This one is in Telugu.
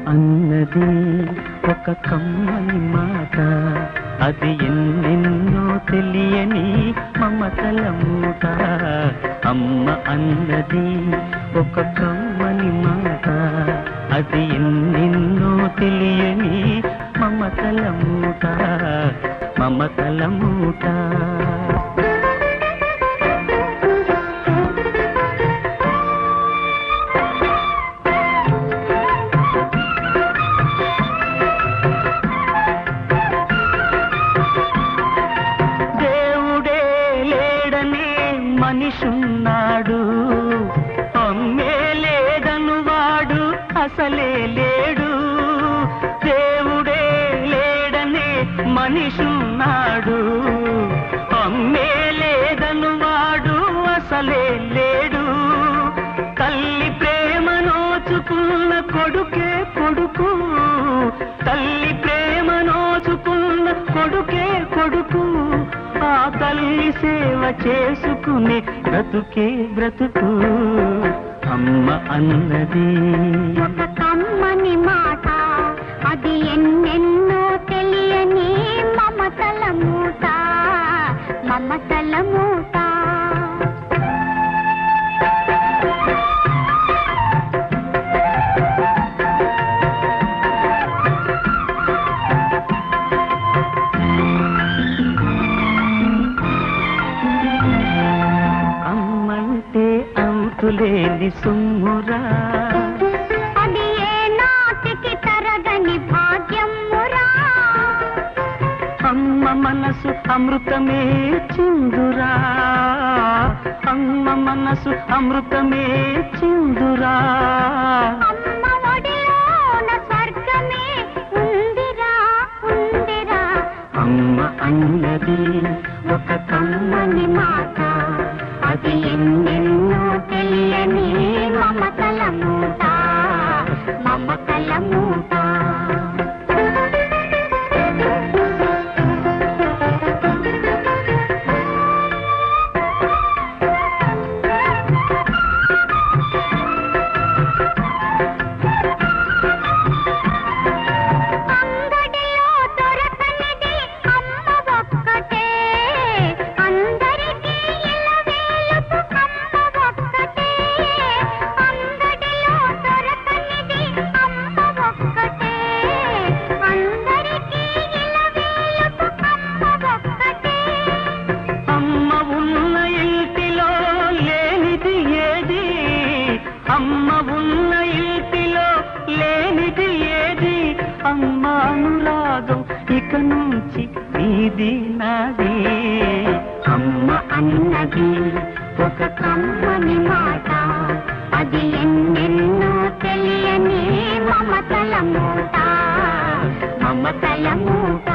అన్నది ఒక కమ్మని మాట, అది ఎన్నెన్నో తెలియని మమతల మూట. అమ్మ అన్నది ఒక కమ్మని మాట, అది ఎన్నెన్నో తెలియని మమతల మూట, మమతల మూట. మనిషున్నాడు, అమ్మే లేదను వాడు అసలే లేడు. దేవుడే లేడనే మనిషున్నాడు, అమ్మే లేదను వాడు అసలే లేడు. తల్లి ప్రేమ నోచుకున్న కొడుకే కొడుకు, తల్లి ప్రేమ నోచుకున్న కొడుకే కొడుకు. ఆ తల్లి సేవ చేసుకునే బ్రతుకే బ్రతుకు. అమ్మ అన్నది ఒక కమ్మని మాట, అది ఎన్నెన్నో తెలియని మమతల మూట, మమతల మూట. అంతులేని సుమ్మురా, అది ఏ నాటికి తరగని భాగ్యమురా. అమ్మ మనసు అమృతమే చిందురా, అమ్మ మనసు అమృతమే చిందురా. అమ్మ ఒడిలోన స్వర్గమే ఉందిరా, ఉందిరా. అమ్మ అన్నది ఒక కమ్మని మాట, అది ఎన్నెన్నో తెలియని మమతల మూట, మమతల మూట. అంగడిలో దొరకనిది అమ్మ ఒక్కటే, అందరికీ ఇలవేలుపు అమ్మ ఒక్కటే. అంగడిలో దొరకనిది అమ్మ ఒక్కటే, అందరికీ ఇలవేలుపు అమ్మ ఒక్కటే. అమ్మ ఉన్న ఇంటిలో లేనిది ఏది, అమ్మ ఉన్న ఇంటిలో లేనిది ఏది. అమ్మ అనురాగం ఇక నుంచి నీది నాది. అమ్మ అన్నది ఒక కమ్మని మాట, అది ఎన్నెన్నో తెలియని మమతల మూట, మమతల మూట.